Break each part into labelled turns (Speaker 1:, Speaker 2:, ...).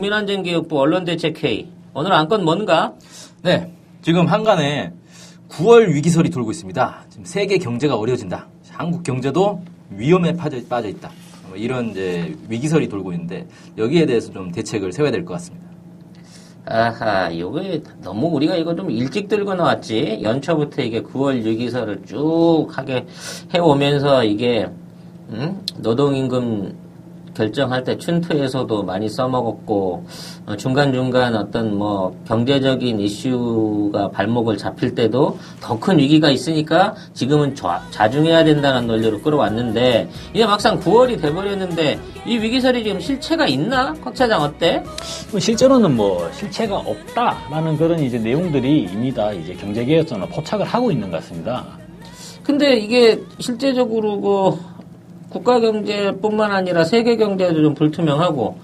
Speaker 1: 민안전개혁부 언론대책회의. 오늘 안건 뭔가?
Speaker 2: 네, 지금 한간에 9월 위기설이 돌고 있습니다. 지금 세계 경제가 어려워진다. 한국 경제도 위험에 빠져 있다. 이런 이제 위기설이 돌고 있는데 여기에 대해서 좀 대책을 세워야 될 것 같습니다.
Speaker 1: 아하, 이게 너무 우리가 이거 좀 일찍 들고 나왔지. 연초부터 이게 9월 위기설을 쭉 하게 해오면서 이게 노동임금 결정할 때 춘투에서도 많이 써먹었고 중간중간 어떤 뭐 경제적인 이슈가 발목을 잡힐 때도 더 큰 위기가 있으니까 지금은 자중해야 된다는 논리로 끌어왔는데 이제 막상 9월이 돼버렸는데 이 위기설이 지금 실체가 있나? 곽 차장 어때?
Speaker 3: 실제로는 뭐 실체가 없다라는 그런 이제 내용들이 이미 다 이제 경제개혁선을 포착을 하고 있는 것 같습니다.
Speaker 1: 근데 이게 실제적으로 국가 경제뿐만 아니라 세계 경제도 좀 불투명하고,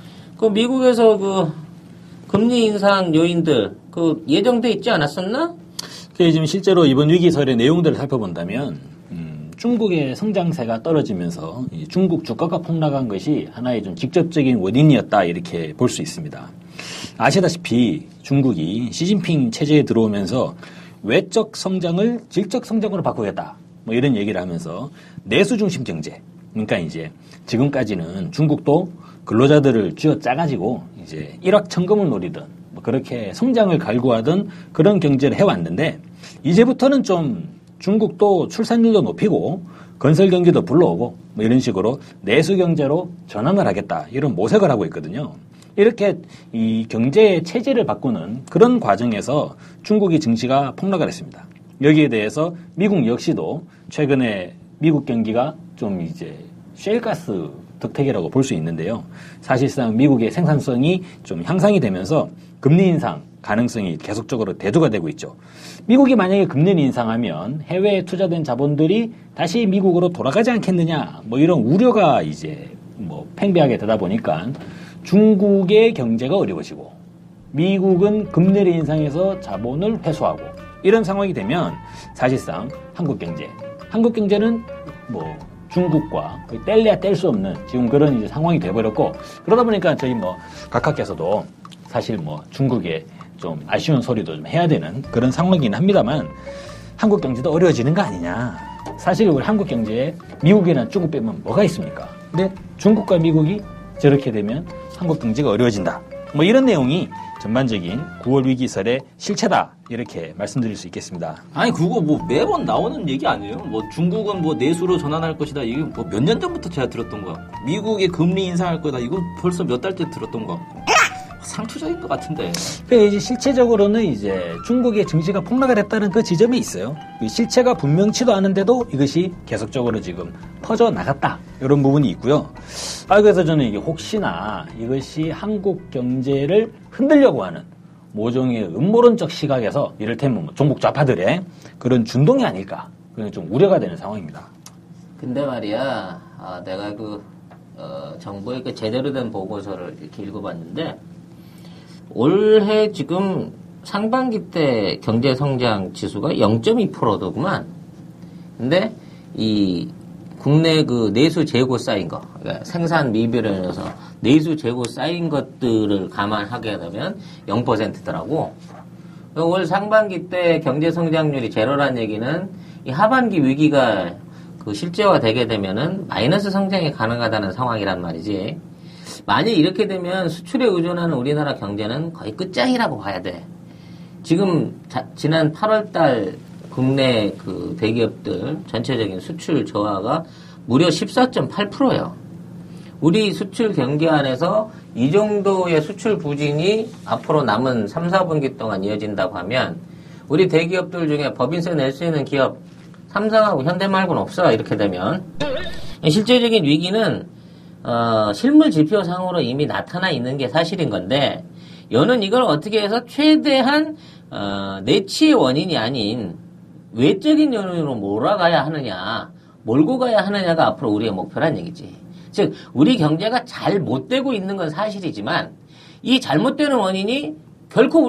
Speaker 1: 미국에서 금리 인상 요인들, 예정돼 있지 않았었나?
Speaker 3: 지금 실제로 이번 위기설의 내용들을 살펴본다면, 중국의 성장세가 떨어지면서 중국 주가가 폭락한 것이 하나의 좀 직접적인 원인이었다, 이렇게 볼 수 있습니다. 아시다시피 중국이 시진핑 체제에 들어오면서 외적 성장을 질적 성장으로 바꾸겠다, 뭐 이런 얘기를 하면서 내수 중심 경제, 그러니까 이제 지금까지는 중국도 근로자들을 쥐어 짜가지고 이제 일확천금을 노리던 뭐 그렇게 성장을 갈구하던 그런 경제를 해왔는데 이제부터는 좀 중국도 출산율도 높이고 건설 경기도 불러오고 뭐 이런 식으로 내수 경제로 전환을 하겠다 이런 모색을 하고 있거든요. 이렇게 이 경제의 체제를 바꾸는 그런 과정에서 중국의 증시가 폭락을 했습니다. 여기에 대해서 미국 역시도 최근에 미국 경기가 좀 이제 셰일가스 덕택이라고 볼 수 있는데요. 사실상 미국의 생산성이 좀 향상이 되면서 금리 인상 가능성이 계속적으로 대두가 되고 있죠. 미국이 만약에 금리를 인상하면 해외에 투자된 자본들이 다시 미국으로 돌아가지 않겠느냐, 뭐 이런 우려가 이제 뭐 팽배하게 되다 보니까 중국의 경제가 어려워지고 미국은 금리를 인상해서 자본을 회수하고 이런 상황이 되면 사실상 한국 경제는 뭐 중국과 뗄래야 뗄 수 없는 지금 그런 이제 상황이 돼버렸고 그러다 보니까 저희 뭐 각하께서도 사실 뭐 중국에 좀 아쉬운 소리도 좀 해야 되는 그런 상황이긴 합니다만 한국 경제도 어려워지는 거 아니냐. 사실 우리 한국 경제에 미국이나 중국 빼면 뭐가 있습니까? 근데 중국과 미국이 저렇게 되면 한국 경제가 어려워진다. 뭐 이런 내용이 전반적인 9월 위기설의 실체다 이렇게 말씀드릴 수 있겠습니다.
Speaker 2: 아니 그거 뭐 매번 나오는 얘기 아니에요? 뭐 중국은 뭐 내수로 전환할 것이다. 이게 뭐 몇 년 전부터 제가 들었던 거 같고 미국의 금리 인상할 거다. 이거 벌써 몇 달째 들었던 거 같고 상투적인 것 같은데.
Speaker 3: 그러니까 이제 실체적으로는 이제 중국의 증시가 폭락을 했다는 그 지점이 있어요. 실체가 분명치도 않은데도 이것이 계속적으로 지금 퍼져 나갔다 이런 부분이 있고요. 그래서 저는 이게 혹시나 이것이 한국 경제를 흔들려고 하는 모종의 음모론적 시각에서 이를테면 종북 좌파들의 그런 준동이 아닐까 그런 좀 우려가 되는 상황입니다.
Speaker 1: 근데 말이야, 내가 정부의 제대로 된 보고서를 이렇게 읽어봤는데 올해 지금 상반기 때 경제 성장 지수가 0.2%더구만. 근데 이 국내 내수 재고 쌓인 거, 그러니까 생산 미비로 해서 내수 재고 쌓인 것들을 감안하게 되면 0%더라고. 올 상반기 때 경제 성장률이 제로란 얘기는 이 하반기 위기가 실제화 되게 되면은 마이너스 성장이 가능하다는 상황이란 말이지. 만약 이렇게 되면 수출에 의존하는 우리나라 경제는 거의 끝장이라고 봐야 돼. 지금 지난 8월 달 국내 대기업들 전체적인 수출 저하가 무려 14.8%예요. 우리 수출 경기 안에서 이 정도의 수출 부진이 앞으로 남은 3, 4분기 동안 이어진다고 하면 우리 대기업들 중에 법인세 낼 수 있는 기업 삼성하고 현대 말고는 없어. 이렇게 되면 실제적인 위기는 실물 지표상으로 이미 나타나 있는 게 사실인 건데 여는 이걸 어떻게 해서 최대한 내치의 원인이 아닌 외적인 요인으로 몰아가야 하느냐, 몰고 가야 하느냐가 앞으로 우리의 목표란 얘기지. 즉 우리 경제가 잘 못 되고 있는 건 사실이지만 이 잘못되는 원인이 결코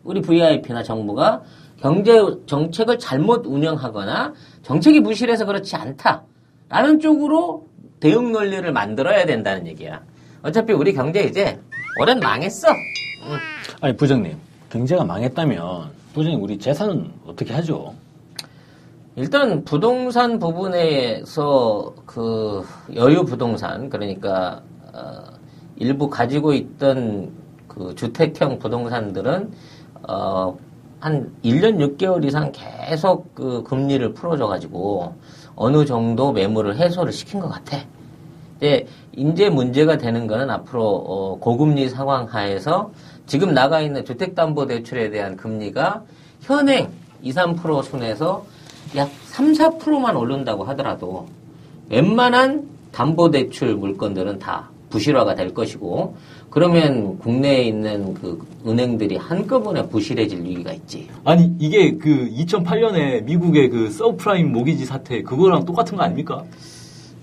Speaker 1: 우리 VIP나 정부가 경제 정책을 잘못 운영하거나 정책이 부실해서 그렇지 않다라는 쪽으로 대응 논리를 만들어야 된다는 얘기야. 어차피 우리 경제 이제 올해는 망했어.
Speaker 3: 아니, 부장님. 경제가 망했다면, 부장님, 우리 재산은 어떻게 하죠?
Speaker 1: 일단 부동산 부분에서 그 여유 부동산, 그러니까 일부 가지고 있던 그 주택형 부동산들은 한 1년 6개월 이상 계속 그 금리를 풀어줘가지고 어느 정도 매물을 해소를 시킨 것 같아. 근데 이제 문제가 되는 거는 앞으로 고금리 상황 하에서 지금 나가 있는 주택담보대출에 대한 금리가 현행 2, 3% 순에서 약 3, 4%만 오른다고 하더라도 웬만한 담보대출 물건들은 다 부실화가 될 것이고, 그러면 국내에 있는 그 은행들이 한꺼번에 부실해질 위기가 있지.
Speaker 2: 아니, 이게 그 2008년에 미국의 그 서브프라임 모기지 사태, 그거랑 똑같은 거 아닙니까?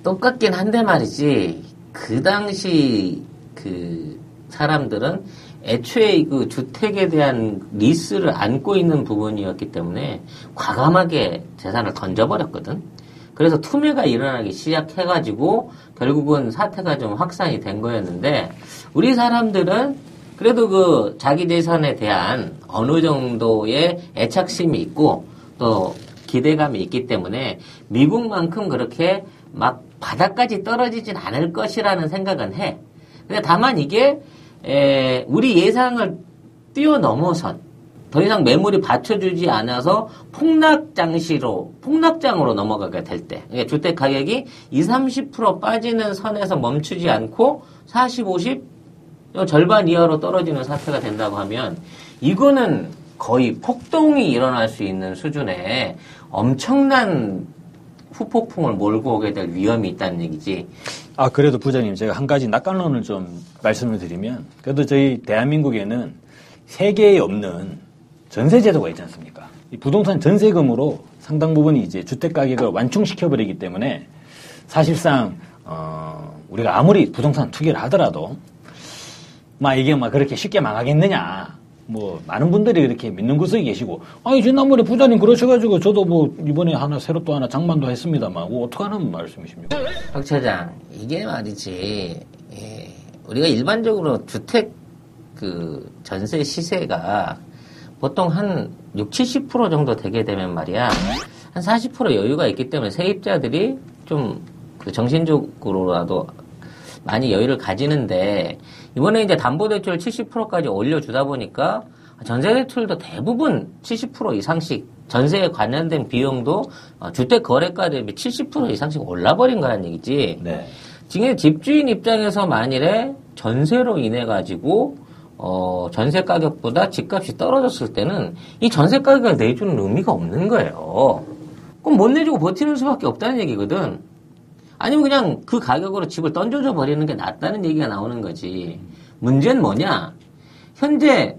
Speaker 1: 똑같긴 한데 말이지, 그 당시 그 사람들은 애초에 그 주택에 대한 리스를 안고 있는 부분이었기 때문에 과감하게 재산을 던져버렸거든. 그래서 투매가 일어나기 시작해가지고 결국은 사태가 좀 확산이 된 거였는데, 우리 사람들은 그래도 그 자기 재산에 대한 어느 정도의 애착심이 있고 또 기대감이 있기 때문에 미국만큼 그렇게 막 바닥까지 떨어지진 않을 것이라는 생각은 해. 근데 다만 이게 우리 예상을 뛰어넘어선 더 이상 매물이 받쳐주지 않아서 폭락장으로 넘어가게 될 때, 그러니까 주택 가격이 20, 30% 빠지는 선에서 멈추지 않고 40, 50, 절반 이하로 떨어지는 사태가 된다고 하면 이거는 거의 폭동이 일어날 수 있는 수준의 엄청난 후폭풍을 몰고 오게 될 위험이 있다는 얘기지.
Speaker 3: 아, 그래도 부장님, 제가 한 가지 낙관론을 좀 말씀을 드리면, 그래도 저희 대한민국에는 세계에 없는 전세제도가 있지 않습니까? 이 부동산 전세금으로 상당 부분이 이제 주택 가격을 완충시켜버리기 때문에 사실상, 우리가 아무리 부동산 투기를 하더라도, 이게 그렇게 쉽게 망하겠느냐. 많은 분들이 그렇게 믿는 구석이 계시고, 아니, 지난번에 부장님 그러셔가지고 저도 이번에 새로 또 하나 장만도 했습니다. 어떡하는 말씀이십니까?
Speaker 1: 박 차장, 이게 말이지, 우리가 일반적으로 주택 그 전세 시세가 보통 한 60, 70% 정도 되게 되면 말이야, 한 40% 여유가 있기 때문에 세입자들이 좀 그 정신적으로라도 많이 여유를 가지는데, 이번에 이제 담보대출 70%까지 올려주다 보니까 전세대출도 대부분 70% 이상씩, 전세에 관련된 비용도 주택 거래가 대비 70% 이상씩 올라버린 거란 얘기지.
Speaker 3: 네.
Speaker 1: 지금 집주인 입장에서 만일에 전세로 인해 가지고 전세 가격보다 집값이 떨어졌을 때는 이 전세 가격을 내주는 의미가 없는 거예요. 그럼 못 내주고 버티는 수밖에 없다는 얘기거든. 아니면 그냥 그 가격으로 집을 던져줘 버리는 게 낫다는 얘기가 나오는 거지. 문제는 뭐냐? 현재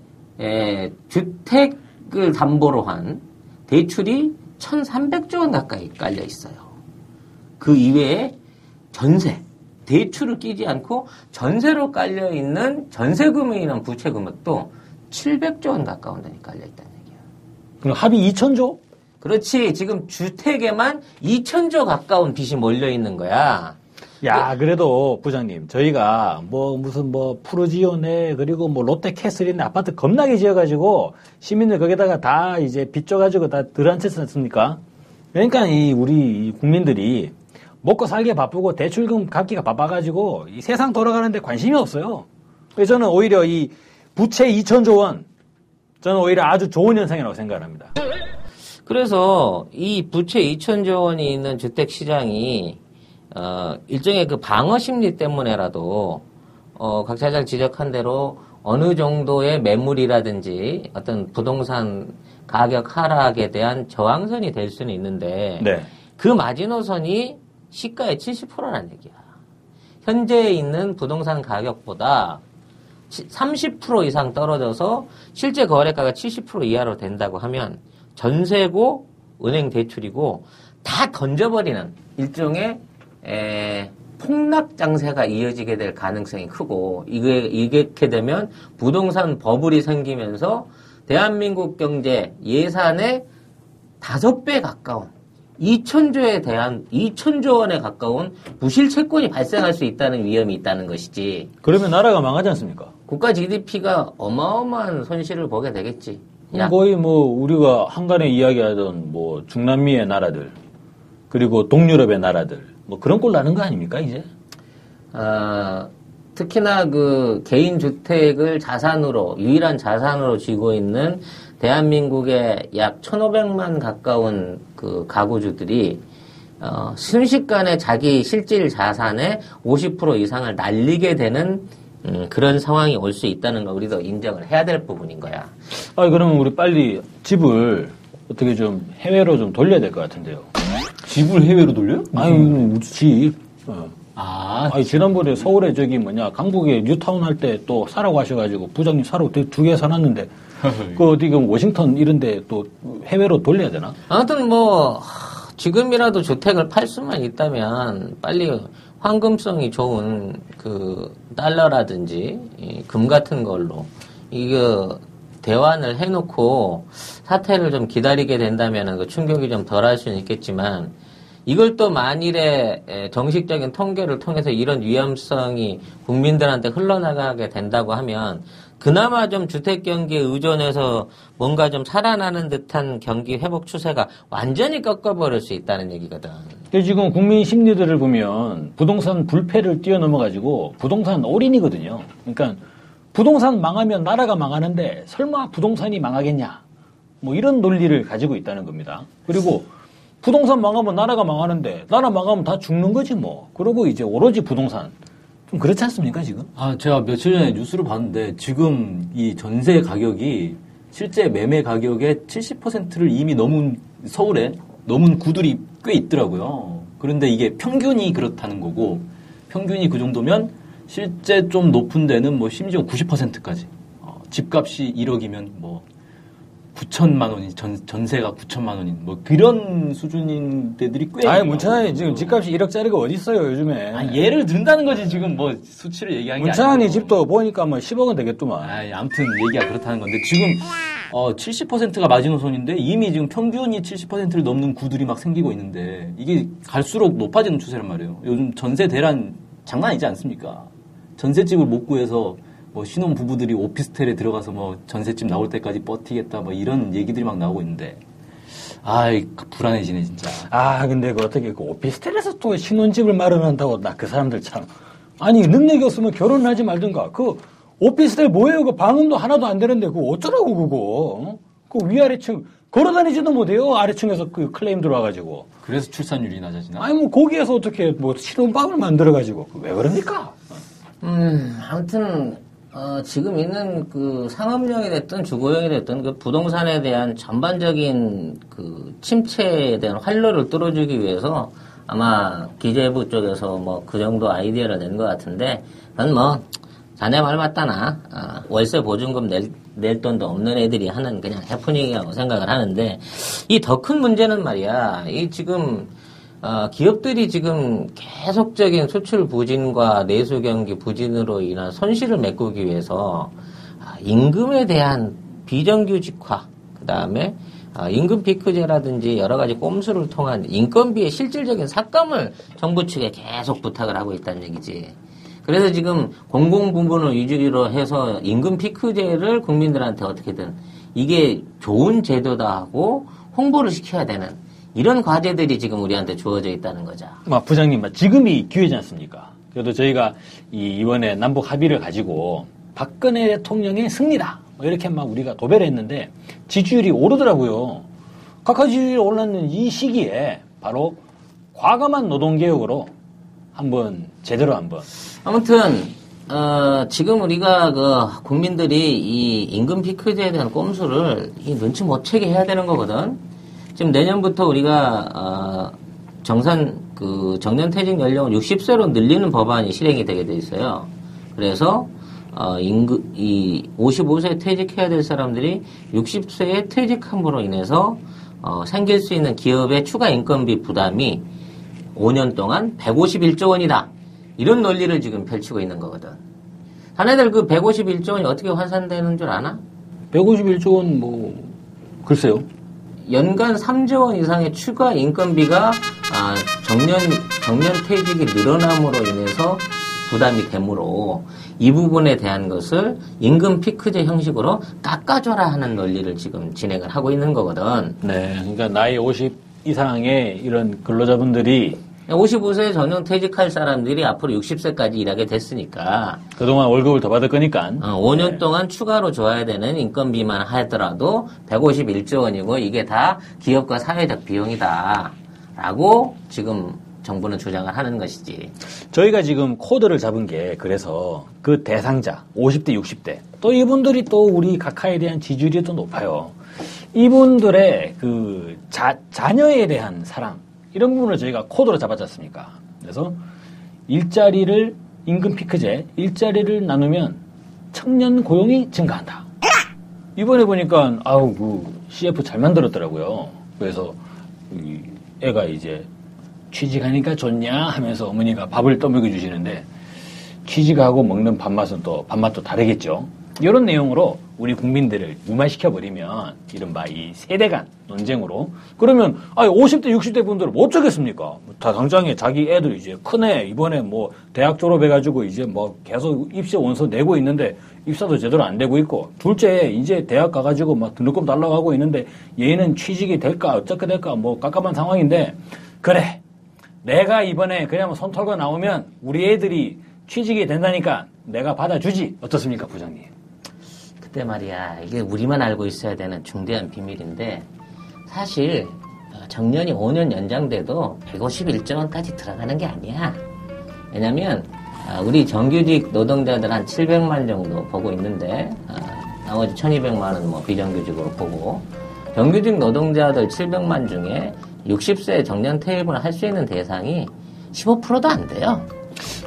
Speaker 1: 주택을 담보로 한 대출이 1,300조 원 가까이 깔려 있어요. 그 이외에 전세, 대출을 끼지 않고 전세로 깔려 있는 전세금이나 부채 금액도 700조 원 가까운 돈이 깔려 있다는 얘기야.
Speaker 3: 그럼 합이 2,000조?
Speaker 1: 그렇지. 지금 주택에만 2,000조 가까운 빚이 몰려 있는 거야.
Speaker 3: 야, 그래도 부장님, 저희가 무슨 푸르지오네, 그리고 롯데캐슬이네 아파트 겁나게 지어가지고 시민들 거기다가 다 이제 빚 줘가지고 다 들어앉혔지 않습니까? 그러니까 우리 국민들이 먹고 살기 바쁘고 대출금 갚기가 바빠가지고 이 세상 돌아가는데 관심이 없어요. 그래서 저는 오히려 이 부채 2,000조 원, 저는 오히려 아주 좋은 현상이라고 생각합니다.
Speaker 1: 그래서 이 부채 2,000조 원이 있는 주택 시장이 일종의 그 방어 심리 때문에라도 각 차장 지적한 대로 어느 정도의 매물이라든지 어떤 부동산 가격 하락에 대한 저항선이 될 수는 있는데,
Speaker 3: 네.
Speaker 1: 그 마지노선이 시가의 70%라는 얘기야. 현재 있는 부동산 가격보다 30% 이상 떨어져서 실제 거래가가 70% 이하로 된다고 하면 전세고 은행 대출이고 다 던져버리는 일종의 폭락 장세가 이어지게 될 가능성이 크고, 이렇게 되면 부동산 버블이 생기면서 대한민국 경제 예산의 5배 가까운 2천조에 대한 2천조 원에 가까운 부실 채권이 발생할 수 있다는 위험이 있다는 것이지.
Speaker 3: 그러면 나라가 망하지 않습니까?
Speaker 1: 국가 GDP가 어마어마한 손실을 보게 되겠지. 야,
Speaker 3: 거의 뭐 우리가 한간에 이야기하던 뭐 중남미의 나라들 그리고 동유럽의 나라들 뭐 그런 꼴 나는 거 아닙니까 이제?
Speaker 1: 특히나 그 개인 주택을 자산으로 유일한 자산으로 쥐고 있는 대한민국의 약 1,500만 가까운 그 가구주들이 순식간에 자기 실질 자산의 50% 이상을 날리게 되는 그런 상황이 올 수 있다는 거 우리도 인정을 해야 될 부분인 거야.
Speaker 3: 그러면 우리 빨리 집을 어떻게 좀 해외로 좀 돌려야 될 것 같은데요.
Speaker 2: 집을 해외로 돌려요?
Speaker 3: 아니, 집.
Speaker 2: 아니,
Speaker 3: 지난번에 서울에 강북에 뉴타운 할 때 또 사라고 하셔가지고 부장님 사러 2개 사놨는데 그 어디 그 워싱턴 이런데 또 해외로 돌려야 되나?
Speaker 1: 아무튼 뭐 지금이라도 주택을 팔 수만 있다면 빨리 황금성이 좋은 그 달러라든지 금 같은 걸로 이거 대환을 해놓고 사태를 좀 기다리게 된다면 그 충격이 좀 덜할 수는 있겠지만 이걸 또 만일에 정식적인 통계를 통해서 이런 위험성이 국민들한테 흘러나가게 된다고 하면 그나마 좀 주택 경기에 의존해서 뭔가 좀 살아나는 듯한 경기 회복 추세가 완전히 꺾어버릴 수 있다는 얘기거든.
Speaker 3: 근데 지금 국민 심리들을 보면 부동산 불패를 뛰어넘어가지고 부동산 올인이거든요. 그러니까 부동산 망하면 나라가 망하는데 설마 부동산이 망하겠냐? 뭐 이런 논리를 가지고 있다는 겁니다. 그리고 부동산 망하면 나라가 망하는데 나라 망하면 다 죽는 거지 뭐. 그러고 이제 오로지 부동산. 좀 그렇지 않습니까 지금?
Speaker 2: 제가 며칠 전에 뉴스를 봤는데 지금 이 전세 가격이 실제 매매 가격의 70%를 이미 넘은 서울에 넘은 구들이 꽤 있더라고요. 그런데 이게 평균이 그렇다는 거고 평균이 그 정도면 실제 좀 높은 데는 뭐 심지어 90%까지 집값이 1억이면 뭐 9천만 원이 전세가 9천만 원인 뭐 그런 수준인 데들이 꽤.
Speaker 3: 문찬환이 지금 집값이 1억짜리가 어디 있어요 요즘에?
Speaker 2: 예를 든다는 거지 지금 뭐 수치를 얘기한 게 아니고.
Speaker 3: 문찬환이 집도 보니까 뭐 10억은 되겠더만.
Speaker 2: 아무튼 얘기가 그렇다는 건데 지금 70%가 마지노선인데 이미 지금 평균이 70%를 넘는 구들이 막 생기고 있는데 이게 갈수록 높아지는 추세란 말이에요. 요즘 전세 대란 장난 아니지 않습니까? 전세집을 못 구해서 뭐 신혼 부부들이 오피스텔에 들어가서 뭐 전셋집 나올 때까지 버티겠다 뭐 이런 얘기들이 막 나오고 있는데 불안해지네 진짜.
Speaker 3: 근데 그 어떻게 그 오피스텔에서 또 신혼집을 마련한다고 나 그 사람들 참 아니 능력이 없으면 결혼하지 말든가. 그 오피스텔 뭐예요? 그 방음도 하나도 안 되는데 그거 어쩌라고 그거? 그 위아래층 걸어다니지도 못해요. 아래층에서 그 클레임 들어와가지고.
Speaker 2: 그래서 출산율이 낮아지나?
Speaker 3: 뭐 거기에서 어떻게 뭐 신혼방을 만들어가지고 왜 그럽니까?
Speaker 1: 아무튼 지금 있는 그 상업용이 됐든 주거용이 됐든 그 부동산에 대한 전반적인 그 침체에 대한 활로를 뚫어주기 위해서 아마 기재부 쪽에서 뭐 그 정도 아이디어를 낸 것 같은데 그건 뭐 자네 말 맞다나 월세 보증금 낼 돈도 없는 애들이 하는 그냥 해프닝이라고 생각을 하는데 이 더 큰 문제는 말이야 이 지금 기업들이 지금 계속적인 수출 부진과 내수 경기 부진으로 인한 손실을 메꾸기 위해서 임금에 대한 비정규직화, 그 다음에 임금 피크제라든지 여러 가지 꼼수를 통한 인건비의 실질적인 삭감을 정부 측에 계속 부탁을 하고 있다는 얘기지. 그래서 지금 공공부문을 위주로 해서 임금 피크제를 국민들한테 어떻게든 이게 좋은 제도다 하고 홍보를 시켜야 되는 이런 과제들이 지금 우리한테 주어져 있다는 거죠.
Speaker 3: 부장님, 지금이 기회지 않습니까? 그래도 저희가 이번에 남북 합의를 가지고 박근혜 대통령의 승리다. 이렇게 막 우리가 도배를 했는데 지지율이 오르더라고요. 각하 지지율이 올랐는 이 시기에 바로 과감한 노동개혁으로 제대로 한번.
Speaker 1: 아무튼, 지금 우리가 국민들이 이 임금 피크제에 대한 꼼수를 눈치 못 채게 해야 되는 거거든. 지금 내년부터 우리가 정년퇴직 연령을 60세로 늘리는 법안이 실행이 되게 돼 있어요. 그래서 55세에 퇴직해야 될 사람들이 60세에 퇴직함으로 인해서 생길 수 있는 기업의 추가 인건비 부담이 5년 동안 151조 원이다. 이런 논리를 지금 펼치고 있는 거거든. 자네들 그 151조 원이 어떻게 환산되는 줄 아나?
Speaker 3: 151조 원 글쎄요.
Speaker 1: 연간 3조 원 이상의 추가 인건비가 정년 퇴직이 늘어남으로 인해서 부담이 되므로 이 부분에 대한 것을 임금 피크제 형식으로 깎아줘라 하는 논리를 지금 진행을 하고 있는 거거든.
Speaker 3: 네, 그러니까 나이 50 이상의 이런 근로자분들이
Speaker 1: 55세 전용 퇴직할 사람들이 앞으로 60세까지 일하게 됐으니까
Speaker 3: 그동안 월급을 더 받을 거니까
Speaker 1: 5년
Speaker 3: 네.
Speaker 1: 동안 추가로 줘야 되는 인건비만 하더라도 151조 원이고 이게 다 기업과 사회적 비용이다 라고 지금 정부는 주장을 하는 것이지.
Speaker 3: 저희가 지금 코드를 잡은 게 그래서 그 대상자 50대 60대 또 이분들이 또 우리 각하에 대한 지지율이 또 높아요. 이분들의 그 자녀에 대한 사랑 이런 부분을 저희가 코드로 잡았지 않습니까? 그래서 일자리를 임금 피크제 일자리를 나누면 청년 고용이 증가한다. 이번에 보니까 그 CF 잘 만들었더라고요. 그래서 이 애가 이제 취직하니까 좋냐 하면서 어머니가 밥을 떠먹여 주시는데 취직하고 먹는 밥맛도 다르겠죠. 이런 내용으로 우리 국민들을 무마시켜버리면 이른바 이 세대 간 논쟁으로 그러면 50대 60대 분들은 뭐 어쩌겠습니까? 다 당장에 자기 애들 이제 큰애 이번에 뭐 대학 졸업해가지고 이제 뭐 계속 입시 원서 내고 있는데 입사도 제대로 안 되고 있고 둘째 이제 대학 가가지고 막 등록금 달라고 하고 있는데 얘는 취직이 될까 어떻게 될까 뭐 깝깝한 상황인데 그래 내가 이번에 그냥 손 털고 나오면 우리 애들이 취직이 된다니까 내가 받아주지 어떻습니까 부장님?
Speaker 1: 그때 말이야 이게 우리만 알고 있어야 되는 중대한 비밀인데 사실 정년이 5년 연장돼도 151조 원까지 들어가는 게 아니야. 왜냐면 우리 정규직 노동자들 한 700만 정도 보고 있는데 나머지 1200만 원 뭐 비정규직으로 보고 정규직 노동자들 700만 중에 60세 정년 퇴임을 할 수 있는 대상이 15%도 안 돼요.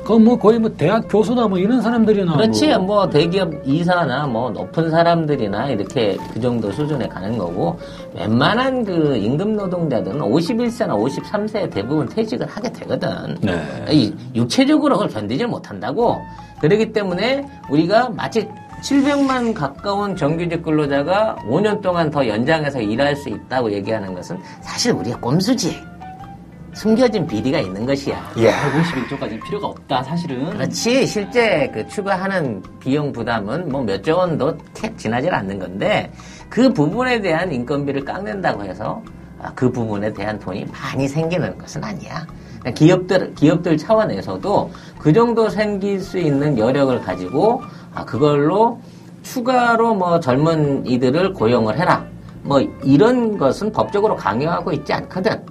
Speaker 3: 그건 뭐 거의 뭐 대학 교수나 뭐 이런 사람들이나
Speaker 1: 그렇지 뭐 대기업 이사나 뭐 높은 사람들이나 이렇게 그 정도 수준에 가는 거고 웬만한 그 임금 노동자들은 51세나 53세에 대부분 퇴직을 하게 되거든.
Speaker 3: 네.
Speaker 1: 육체적으로 그걸 견디질 못한다고. 그렇기 때문에 우리가 마치 700만 가까운 정규직 근로자가 5년 동안 더 연장해서 일할 수 있다고 얘기하는 것은 사실 우리가 꼼수지. 숨겨진 비리가 있는 것이야.
Speaker 2: 151조까지 필요가 없다, 사실은.
Speaker 1: 그렇지. 실제 그 추가하는 비용 부담은 뭐 몇 조 원도 캡 지나질 않는 건데 그 부분에 대한 인건비를 깎는다고 해서 그 부분에 대한 돈이 많이 생기는 것은 아니야. 기업들 차원에서도 그 정도 생길 수 있는 여력을 가지고 그걸로 추가로 뭐 젊은 이들을 고용을 해라. 뭐 이런 것은 법적으로 강요하고 있지 않거든.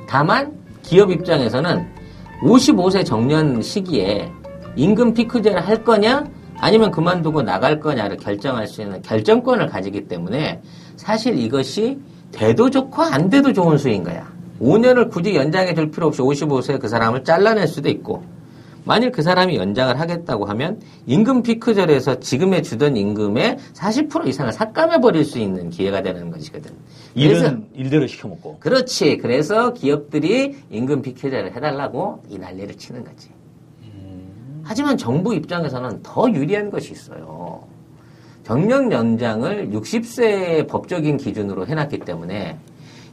Speaker 1: 다만 기업 입장에서는 55세 정년 시기에 임금 피크제를 할 거냐 아니면 그만두고 나갈 거냐를 결정할 수 있는 결정권을 가지기 때문에 사실 이것이 돼도 좋고 안 돼도 좋은 수인 거야. 5년을 굳이 연장해 줄 필요 없이 55세 그 사람을 잘라낼 수도 있고 만일 그 사람이 연장을 하겠다고 하면 임금 피크제에서 지금에 주던 임금의 40% 이상을 삭감해 버릴 수 있는 기회가 되는 것이거든.
Speaker 3: 일은 일대로 시켜먹고.
Speaker 1: 그렇지. 그래서 기업들이 임금 피크제를 해달라고 이 난리를 치는 거지. 하지만 정부 입장에서는 더 유리한 것이 있어요. 정년 연장을 60세의 법적인 기준으로 해놨기 때문에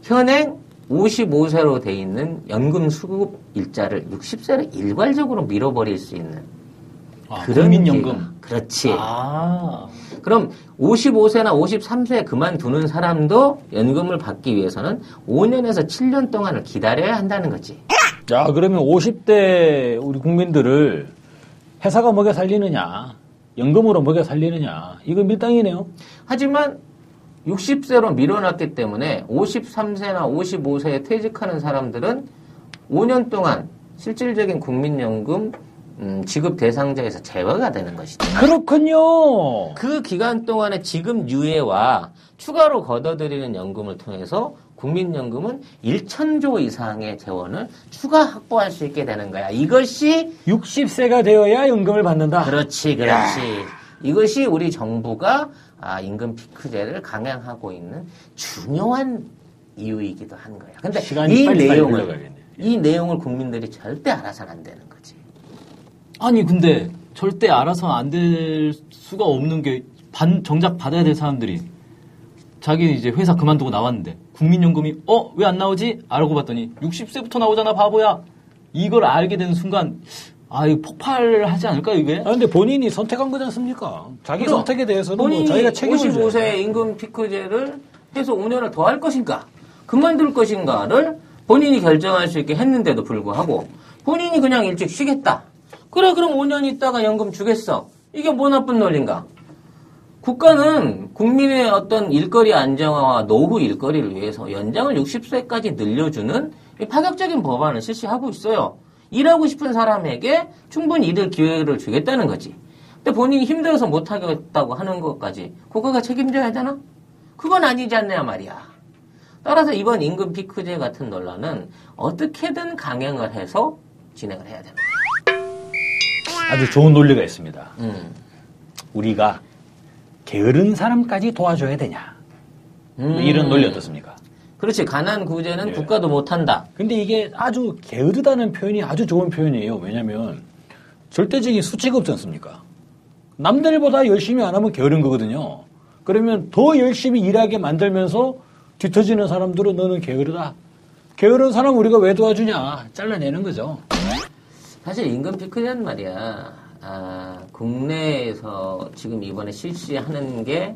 Speaker 1: 현행 55세로 돼 있는 연금 수급 일자를 60세로 일괄적으로 밀어버릴 수 있는 그런
Speaker 3: 국민연금.
Speaker 1: 기회가. 그렇지. 그럼 55세나 53세에 그만두는 사람도 연금을 받기 위해서는 5년에서 7년 동안을 기다려야 한다는 거지.
Speaker 3: 야, 그러면 50대 우리 국민들을 회사가 먹여 살리느냐, 연금으로 먹여 살리느냐, 이거 밀당이네요.
Speaker 1: 하지만 60세로 밀어놨기 때문에 53세나 55세에 퇴직하는 사람들은 5년 동안 실질적인 국민연금 지급 대상자에서 제외가 되는 것이죠.
Speaker 3: 그렇군요.
Speaker 1: 그 기간 동안의 지급 유예와 추가로 걷어들이는 연금을 통해서 국민연금은 1,000조 이상의 재원을 추가 확보할 수 있게 되는 거야. 이것이
Speaker 3: 60세가 되어야 연금을 받는다.
Speaker 1: 그렇지. 이것이 우리 정부가 임금 피크제를 강행하고 있는 중요한 이유이기도 한 거야. 근데
Speaker 3: 시간이 빨리 흘러가겠네.
Speaker 1: 이 내용을 국민들이 절대 알아서는 안 되는 거지.
Speaker 2: 아니 근데 절대 알아서 안 될 수가 없는 게 정작 받아야 될 사람들이 자기 이제 회사 그만두고 나왔는데 국민연금이 왜 안 나오지? 알고 봤더니 60세부터 나오잖아 바보야. 이걸 알게 되는 순간 이거 폭발하지 않을까 이게?
Speaker 3: 근데 본인이 선택한 거지 않습니까? 자기
Speaker 1: 그럼
Speaker 3: 선택에 대해서는
Speaker 1: 본인이
Speaker 3: 자기가 책임을
Speaker 1: 55세 임금 피크제를 해서 5년을 더 할 것인가 그만둘 것인가를 본인이 결정할 수 있게 했는데도 불구하고 본인이 그냥 일찍 쉬겠다. 그래 그럼 5년 있다가 연금 주겠어. 이게 뭐 나쁜 논리인가? 국가는 국민의 어떤 일거리 안정화와 노후 일거리를 위해서 연장을 60세까지 늘려주는 파격적인 법안을 실시하고 있어요. 일하고 싶은 사람에게 충분히 일을 기회를 주겠다는 거지. 근데 본인이 힘들어서 못하겠다고 하는 것까지 국가가 책임져야 되나? 그건 아니지 않냐 말이야. 따라서 이번 임금 피크제 같은 논란은 어떻게든 강행을 해서 진행을 해야 됩니다.
Speaker 3: 아주 좋은 논리가 있습니다. 우리가 게으른 사람까지 도와줘야 되냐. 이런 논리 어떻습니까?
Speaker 1: 그렇지. 가난 구제는 국가도 못한다.
Speaker 3: 근데 이게 아주 게으르다는 표현이 아주 좋은 표현이에요. 왜냐하면 절대적인 수치가 없지 않습니까? 남들보다 열심히 안 하면 게으른 거거든요. 그러면 더 열심히 일하게 만들면서 뒤처지는 사람들은 너는 게으르다. 게으른 사람 우리가 왜 도와주냐. 잘라내는 거죠.
Speaker 1: 사실 임금 피크제는 말이야. 국내에서 지금 이번에 실시하는 게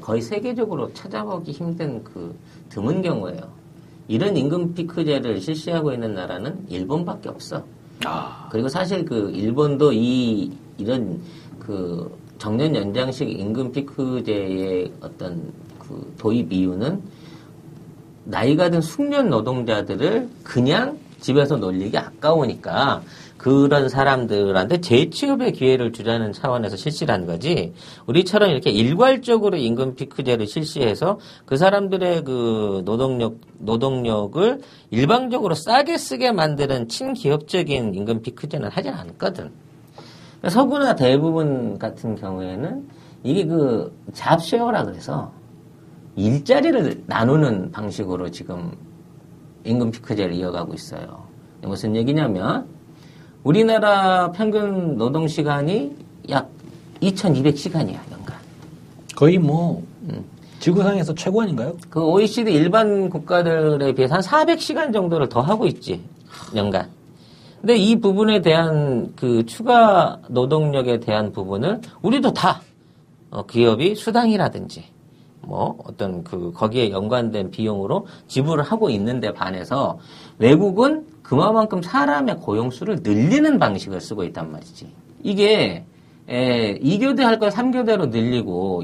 Speaker 1: 거의 세계적으로 찾아보기 힘든 그 드문 경우예요. 이런 임금 피크제를 실시하고 있는 나라는 일본밖에 없어. 그리고 사실 그 일본도 이런 그 정년 연장식 임금 피크제의 어떤 그 도입 이유는 나이가 든 숙련 노동자들을 그냥 집에서 놀리기 아까우니까 그런 사람들한테 재취업의 기회를 주자는 차원에서 실시를 한 거지. 우리처럼 이렇게 일괄적으로 임금 피크제를 실시해서 그 사람들의 그 노동력을 일방적으로 싸게 쓰게 만드는 친기업적인 임금 피크제는 하진 않거든. 서구나 대부분 같은 경우에는 이게 그 잡쉐어라 그래서 일자리를 나누는 방식으로 지금 임금 피크제를 이어가고 있어요. 무슨 얘기냐면 우리나라 평균 노동시간이 약 2,200시간이야, 연간.
Speaker 3: 거의 지구상에서 최고 아닌가요?
Speaker 1: 그 OECD 일반 국가들에 비해서 한 400시간 정도를 더 하고 있지, 연간. 근데 이 부분에 대한 그 추가 노동력에 대한 부분을 우리도 다 기업이 수당이라든지 어떤 거기에 연관된 비용으로 지불을 하고 있는데 반해서 외국은 그만큼 사람의 고용수를 늘리는 방식을 쓰고 있단 말이지. 이게 2교대 할 걸 3교대로 늘리고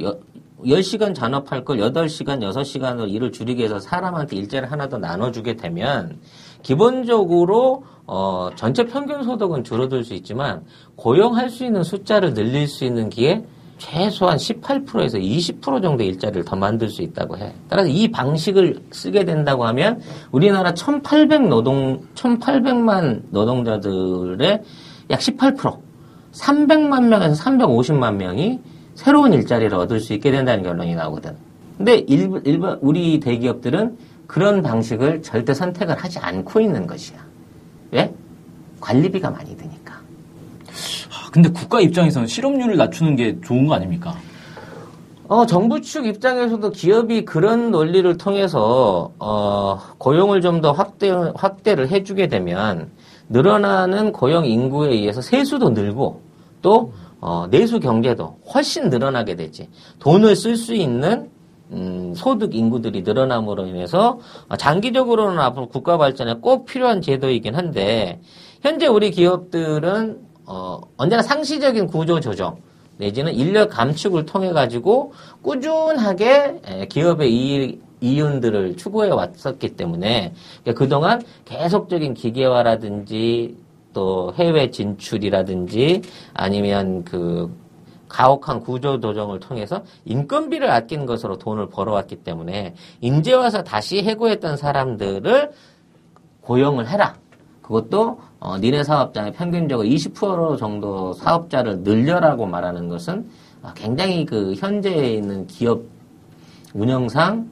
Speaker 1: 10시간 잔업할 걸 8시간, 6시간으로 일을 줄이게 해서 사람한테 일자리를 하나 더 나눠주게 되면 기본적으로 전체 평균 소득은 줄어들 수 있지만 고용할 수 있는 숫자를 늘릴 수 있는 기회 최소한 18%에서 20% 정도의 일자리를 더 만들 수 있다고 해. 따라서 이 방식을 쓰게 된다고 하면 우리나라 1,800만 노동자들의 약 18%, 300만 명에서 350만 명이 새로운 일자리를 얻을 수 있게 된다는 결론이 나오거든. 근데 일반 우리 대기업들은 그런 방식을 절대 선택을 하지 않고 있는 것이야. 왜? 관리비가 많이 드니까.
Speaker 2: 근데 국가 입장에서는 실업률을 낮추는 게 좋은 거 아닙니까?
Speaker 1: 정부 측 입장에서도 기업이 그런 논리를 통해서 고용을 좀 더 확대를 해주게 되면 늘어나는 고용 인구에 의해서 세수도 늘고 또 내수 경제도 훨씬 늘어나게 되지. 돈을 쓸 수 있는 소득 인구들이 늘어남으로 인해서 장기적으로는 앞으로 국가 발전에 꼭 필요한 제도이긴 한데 현재 우리 기업들은 언제나 상시적인 구조 조정 내지는 인력 감축을 통해 가지고 꾸준하게 기업의 이윤들을 추구해 왔었기 때문에 그동안 계속적인 기계화라든지 또 해외 진출이라든지 아니면 가혹한 구조 조정을 통해서 인건비를 아낀 것으로 돈을 벌어왔기 때문에 이제 와서 다시 해고했던 사람들을 고용을 해라. 그것도 니네 사업장의 평균적으로 20% 정도 사업자를 늘려라고 말하는 것은 굉장히 현재에 있는 기업 운영상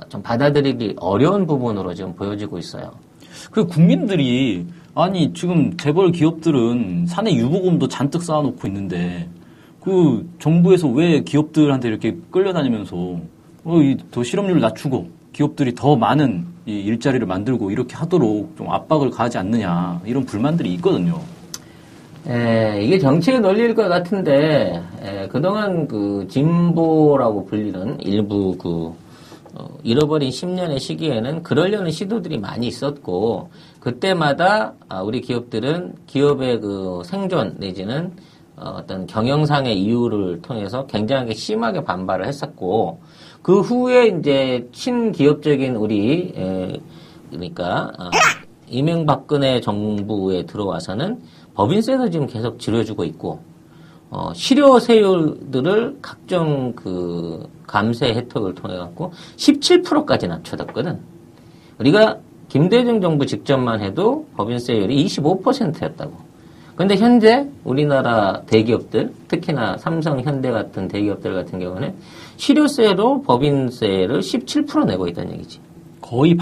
Speaker 1: 좀 받아들이기 어려운 부분으로 지금 보여지고 있어요.
Speaker 2: 그 국민들이 지금 재벌 기업들은 사내 유보금도 잔뜩 쌓아놓고 있는데 그 정부에서 왜 기업들한테 이렇게 끌려다니면서 더 실업률을 낮추고 기업들이 더 많은 이 일자리를 만들고 이렇게 하도록 좀 압박을 가하지 않느냐 이런 불만들이 있거든요.
Speaker 1: 이게 정치의 논리일 것 같은데 그동안 그 진보라고 불리는 일부 잃어버린 10년의 시기에는 그러려는 시도들이 많이 있었고 그때마다 우리 기업들은 기업의 그 생존 내지는 어떤 경영상의 이유를 통해서 굉장히 심하게 반발을 했었고 그 후에 이제 친기업적인 우리 그러니까 이명박근혜 정부에 들어와서는 법인세도 지금 계속 줄여주고 있고 실효세율들을 각종 그 감세 혜택을 통해 갖고 17%까지 낮춰졌거든. 우리가 김대중 정부 직전만 해도 법인세율이 25%였다고. 그런데 현재 우리나라 대기업들, 특히나 삼성, 현대 같은 대기업들 같은 경우는 실효세로 법인세를 17% 내고 있다는 얘기지.
Speaker 2: 거의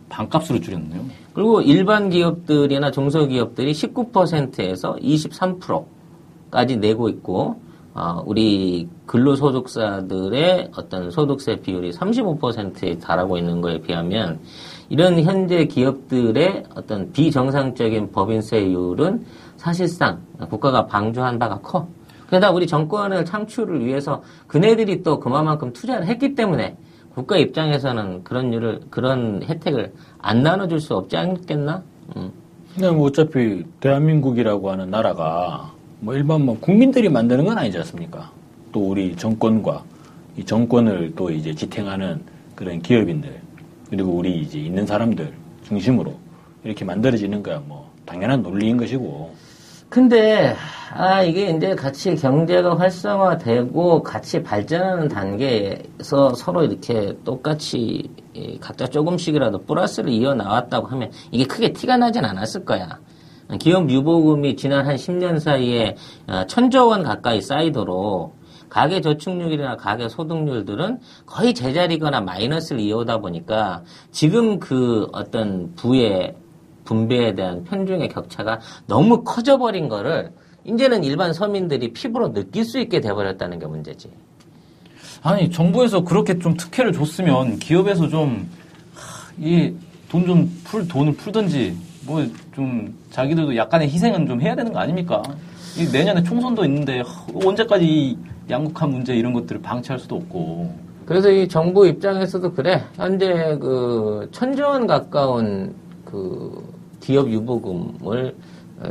Speaker 2: 반값으로 줄였네요.
Speaker 1: 그리고 일반 기업들이나 중소기업들이 19%에서 23%까지 내고 있고, 우리 근로소득자들의 어떤 소득세 비율이 35%에 달하고 있는 거에 비하면 이런 현재 기업들의 어떤 비정상적인 법인세율은 사실상 국가가 방조한 바가 커. 게다가 우리 정권을 창출을 위해서 그네들이 또 그만큼 투자를 했기 때문에 국가 입장에서는 그런 혜택을 안 나눠줄 수 없지 않겠나?
Speaker 3: 근데 뭐 어차피 대한민국이라고 하는 나라가 뭐 일반 뭐 국민들이 만드는 건 아니지 않습니까? 또 우리 정권과 이 정권을 또 이제 지탱하는 그런 기업인들 그리고 우리 이제 있는 사람들 중심으로 이렇게 만들어지는 거야 뭐 당연한 논리인 것이고.
Speaker 1: 근데 이게 이제 같이 경제가 활성화되고 같이 발전하는 단계에서 서로 이렇게 똑같이 각자 조금씩이라도 플러스를 이어 나왔다고 하면 이게 크게 티가 나진 않았을 거야. 기업 유보금이 지난 한 10년 사이에 1,000조 원 가까이 쌓이도록 가계 저축률이나 가계 소득률들은 거의 제자리거나 마이너스를 이어오다 보니까 지금 그 어떤 부의 분배에 대한 편중의 격차가 너무 커져버린 거를 이제는 일반 서민들이 피부로 느낄 수 있게 돼버렸다는 게 문제지.
Speaker 2: 아니 정부에서 그렇게 좀 특혜를 줬으면 기업에서 좀 이 돈을 풀든지 뭐 좀 자기들도 약간의 희생은 좀 해야 되는 거 아닙니까? 이 내년에 총선도 있는데 언제까지 이 양극화 문제 이런 것들을 방치할 수도 없고.
Speaker 1: 그래서 이 정부 입장에서도 그래. 현재 그 1,000조 원 가까운 그 기업 유보금을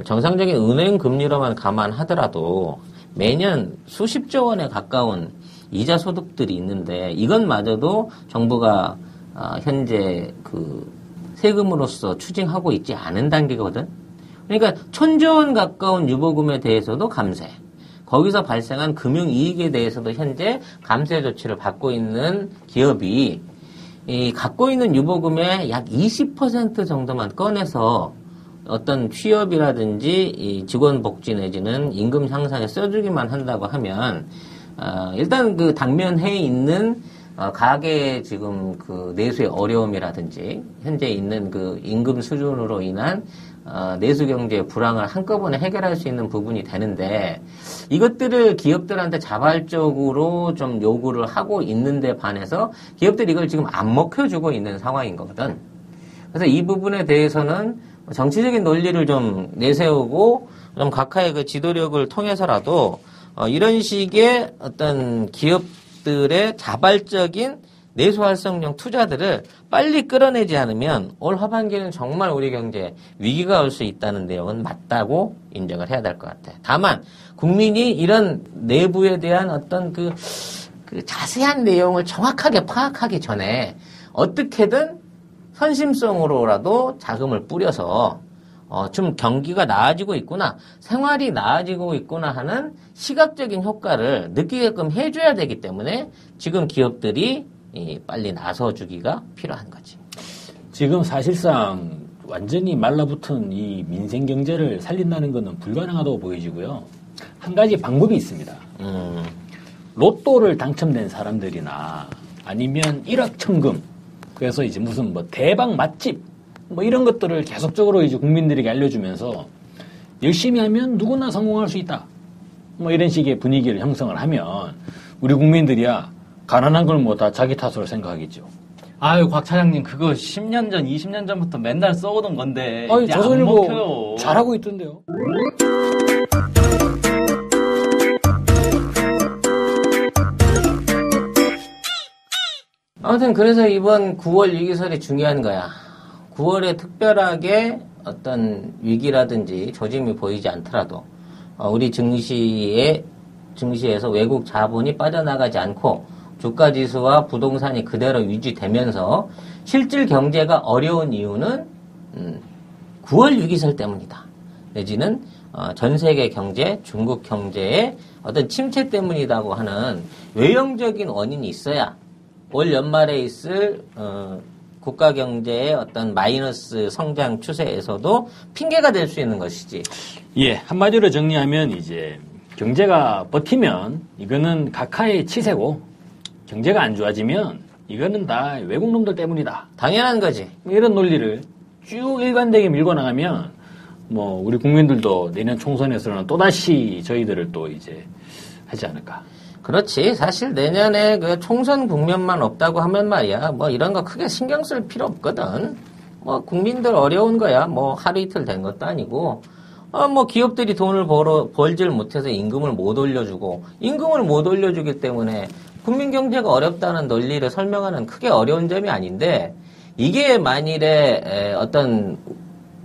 Speaker 1: 정상적인 은행 금리로만 감안하더라도 매년 수십조 원에 가까운 이자 소득들이 있는데 이것마저도 정부가 현재 그 세금으로서 추징하고 있지 않은 단계거든. 그러니까 1,000조 원 가까운 유보금에 대해서도 감세. 거기서 발생한 금융이익에 대해서도 현재 감세 조치를 받고 있는 기업이 갖고 있는 유보금의 약 20% 정도만 꺼내서 어떤 취업이라든지 이 직원 복지 내지는 임금 향상에 써주기만 한다고 하면 일단 그 당면해 있는 가계 지금 그 내수의 어려움이라든지 현재 있는 그 임금 수준으로 인한 내수 경제의 불황을 한꺼번에 해결할 수 있는 부분이 되는데 이것들을 기업들한테 자발적으로 좀 요구를 하고 있는데 반해서 기업들이 이걸 지금 안 먹혀주고 있는 상황인 거거든. 그래서 이 부분에 대해서는 정치적인 논리를 좀 내세우고 좀 각하의 그 지도력을 통해서라도 이런 식의 어떤 기업들의 자발적인 내수활성용 투자들을 빨리 끌어내지 않으면 올 하반기에는 정말 우리 경제에 위기가 올 수 있다는 내용은 맞다고 인정을 해야 될 것 같아요. 다만 국민이 이런 내부에 대한 어떤 그 자세한 내용을 정확하게 파악하기 전에 어떻게든 선심성으로라도 자금을 뿌려서 좀 경기가 나아지고 있구나, 생활이 나아지고 있구나 하는 시각적인 효과를 느끼게끔 해줘야 되기 때문에 지금 기업들이 빨리 나서주기가 필요한 거지.
Speaker 3: 지금 사실상 완전히 말라붙은 이 민생 경제를 살린다는 것은 불가능하다고 보여지고요. 한 가지 방법이 있습니다. 로또를 당첨된 사람들이나 아니면 1억 천금, 그래서 이제 무슨 뭐 대박 맛집 뭐 이런 것들을 계속적으로 이제 국민들에게 알려주면서 열심히 하면 누구나 성공할 수 있다. 뭐 이런 식의 분위기를 형성을 하면 우리 국민들이야 가난한 걸 뭐 다 자기 탓으로 생각하겠죠.
Speaker 2: 아유, 곽 차장님, 그거 10년 전, 20년 전부터 맨날 써오던 건데.
Speaker 3: 아니,
Speaker 2: 이제 안
Speaker 3: 조선일보
Speaker 2: 먹혀요.
Speaker 3: 잘하고 있던데요.
Speaker 1: 아무튼 그래서 이번 9월 위기설이 중요한 거야. 9월에 특별하게 어떤 위기라든지 조짐이 보이지 않더라도 우리 증시에서 외국 자본이 빠져나가지 않고 주가지수와 부동산이 그대로 유지되면서 실질 경제가 어려운 이유는 9월 위기설 때문이다. 내지는 전 세계 경제, 중국 경제의 어떤 침체 때문이라고 하는 외형적인 원인이 있어야 올 연말에 있을 국가 경제의 어떤 마이너스 성장 추세에서도 핑계가 될 수 있는 것이지.
Speaker 3: 예, 한마디로 정리하면 이제 경제가 버티면 이거는 각하의 치세고 경제가 안 좋아지면 이거는 다 외국 놈들 때문이다.
Speaker 1: 당연한 거지.
Speaker 3: 이런 논리를 쭉 일관되게 밀고 나가면 뭐 우리 국민들도 내년 총선에서는 또다시 저희들을 또 이제 하지 않을까.
Speaker 1: 그렇지. 사실 내년에 그 총선 국면만 없다고 하면 말이야. 뭐 이런 거 크게 신경 쓸 필요 없거든. 뭐 국민들 어려운 거야. 뭐 하루 이틀 된 것도 아니고. 뭐 기업들이 돈을 벌질 못해서 임금을 못 올려주고 임금을 못 올려주기 때문에 국민 경제가 어렵다는 논리를 설명하는 크게 어려운 점이 아닌데 이게 만일에 어떤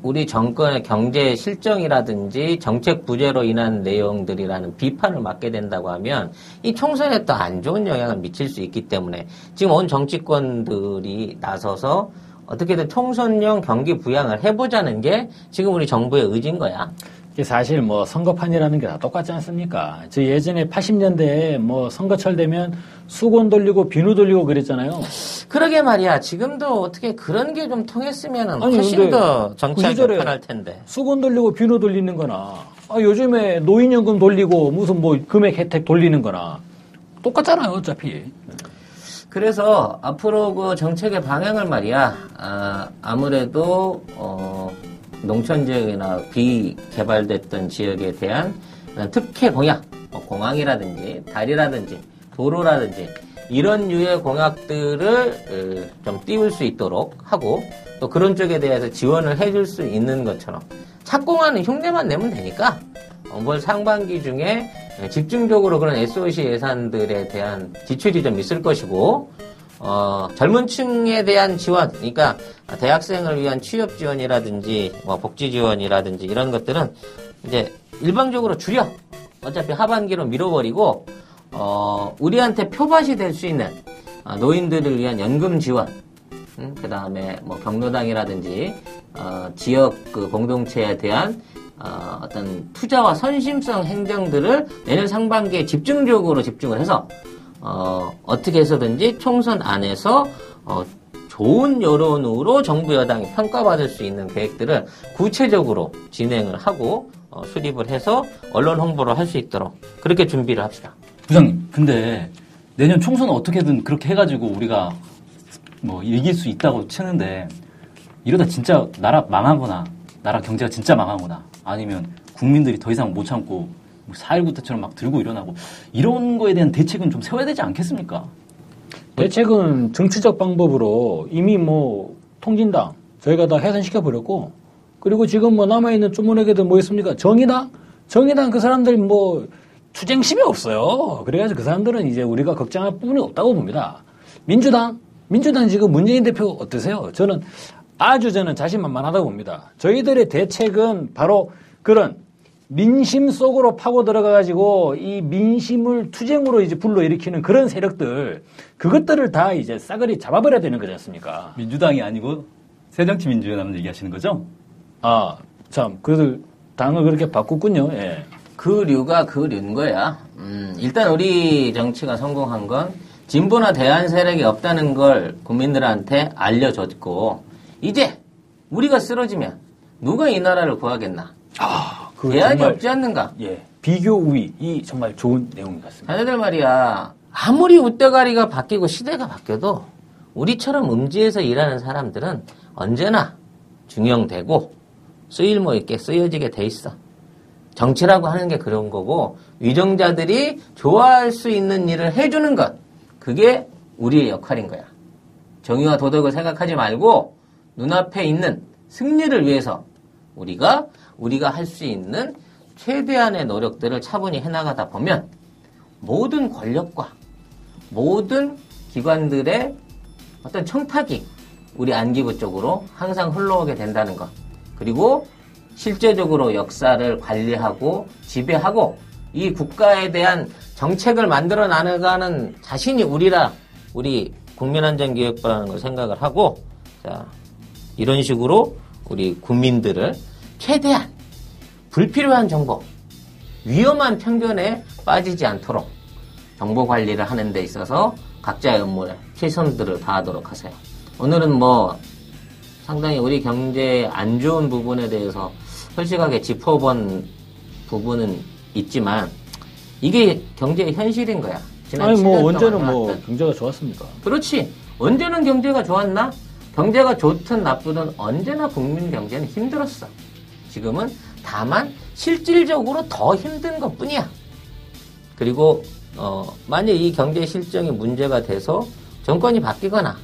Speaker 1: 우리 정권의 경제 실정이라든지 정책 부재로 인한 내용들이라는 비판을 맞게 된다고 하면 이 총선에 또 안 좋은 영향을 미칠 수 있기 때문에 지금 온 정치권들이 나서서 어떻게든 총선용 경기 부양을 해보자는 게 지금 우리 정부의 의지인 거야.
Speaker 3: 사실 뭐 선거판이라는 게 다 똑같지 않습니까? 저 예전에 80년대에 뭐 선거철 되면 수건 돌리고 비누 돌리고 그랬잖아요.
Speaker 1: 그러게 말이야. 지금도 어떻게 그런 게 좀 통했으면
Speaker 3: 아니,
Speaker 1: 훨씬 더 정치하기 편할 텐데.
Speaker 3: 수건 돌리고 비누 돌리는 거나 요즘에 노인연금 돌리고 무슨 뭐 금액 혜택 돌리는 거나 똑같잖아요, 어차피.
Speaker 1: 그래서 앞으로 그 정책의 방향을 말이야. 아무래도 농촌 지역이나 비개발됐던 지역에 대한 특혜 공약, 공항이라든지 다리라든지 도로라든지 이런 류의 공약들을 좀 띄울 수 있도록 하고 또 그런 쪽에 대해서 지원을 해줄 수 있는 것처럼 착공하는 흉내만 내면 되니까 올 상반기 중에 집중적으로 그런 SOC 예산들에 대한 지출이 좀 있을 것이고 젊은 층에 대한 지원, 그러니까 대학생을 위한 취업 지원이라든지 뭐 복지 지원이라든지 이런 것들은 이제 일방적으로 줄여. 어차피 하반기로 밀어버리고 우리한테 표밭이 될 수 있는 노인들을 위한 연금 지원, 그 다음에 뭐 경로당이라든지 지역 그 공동체에 대한 어떤 투자와 선심성 행정들을 내년 상반기에 집중을 해서 어떻게 해서든지 총선 안에서 좋은 여론으로 정부 여당이 평가받을 수 있는 계획들을 구체적으로 진행을 하고 수립을 해서 언론 홍보를 할 수 있도록 그렇게 준비를 합시다.
Speaker 2: 부장님, 근데 내년 총선은 어떻게든 그렇게 해가지고 우리가 뭐 이길 수 있다고 치는데 이러다 진짜 나라 망하거나 나라 경제가 진짜 망하거나 아니면 국민들이 더 이상 못 참고 4.19 때처럼 막 들고 일어나고 이런 거에 대한 대책은 좀 세워야 되지 않겠습니까?
Speaker 3: 대책은 정치적 방법으로 이미 뭐 통진당 저희가 다 해산시켜버렸고 그리고 지금 뭐 남아있는 쪼무레기들 뭐 있습니까? 정의당 그 사람들 뭐 투쟁심이 없어요. 그래가지고 그 사람들은 이제 우리가 걱정할 부분이 없다고 봅니다. 민주당 지금 문재인 대표 어떠세요? 저는 자신만만하다고 봅니다. 저희들의 대책은 바로 그런 민심 속으로 파고 들어가가지고 이 민심을 투쟁으로 이제 불러일으키는 그런 세력들 그것들을 다 이제 싸그리 잡아버려야 되는 거지 않습니까?
Speaker 2: 민주당이 아니고 새정치민주연합 얘기하시는 거죠?
Speaker 3: 참 그들 당을 그렇게 바꿨군요. 예.
Speaker 1: 그 류인 거야. 일단 우리 정치가 성공한 건 진보나 대안 세력이 없다는 걸 국민들한테 알려줬고 이제 우리가 쓰러지면 누가 이 나라를 구하겠나? 대안이 없지 않는가?
Speaker 3: 예. 비교 우위 이 정말 좋은 내용 같습니다.
Speaker 1: 자네들 말이야. 아무리 웃대가리가 바뀌고 시대가 바뀌어도 우리처럼 음지에서 일하는 사람들은 언제나 중용되고 쓰일모 있게 쓰여지게 돼 있어. 정치라고 하는 게 그런 거고 위정자들이 좋아할 수 있는 일을 해주는 것 그게 우리의 역할인 거야. 정의와 도덕을 생각하지 말고 눈앞에 있는 승리를 위해서 우리가 할 수 있는 최대한의 노력들을 차분히 해나가다 보면 모든 권력과 모든 기관들의 어떤 청탁이 우리 안기부 쪽으로 항상 흘러오게 된다는 것. 그리고 실제적으로 역사를 관리하고 지배하고 이 국가에 대한 정책을 만들어 나가는 자신이 우리 국민안전기획부라는 걸 생각을 하고, 자, 이런 식으로 우리 국민들을 최대한 불필요한 정보, 위험한 편견에 빠지지 않도록 정보 관리를 하는 데 있어서 각자의 업무에 최선들을 다하도록 하세요. 오늘은 뭐 상당히 우리 경제에 안 좋은 부분에 대해서 솔직하게 짚어본 부분은 있지만 이게 경제의 현실인 거야. 지난
Speaker 3: 아니,
Speaker 1: 7년
Speaker 3: 언제는
Speaker 1: 동안
Speaker 3: 뭐
Speaker 1: 해왔던.
Speaker 3: 경제가 좋았습니까?
Speaker 1: 그렇지. 언제는 경제가 좋았나? 경제가 좋든 나쁘든 언제나 국민 경제는 힘들었어. 지금은 다만 실질적으로 더 힘든 것 뿐이야. 그리고 만약 이 경제 실정이 문제가 돼서 정권이 바뀌거나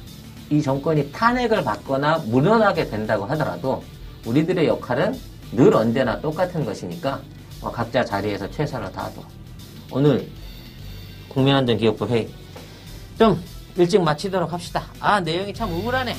Speaker 1: 이 정권이 탄핵을 받거나 물러나게 된다고 하더라도 우리들의 역할은 늘 언제나 똑같은 것이니까 각자 자리에서 최선을 다하도록. 오늘 국민안전기획부 회의 좀 일찍 마치도록 합시다. 아, 내용이 참 우울하네.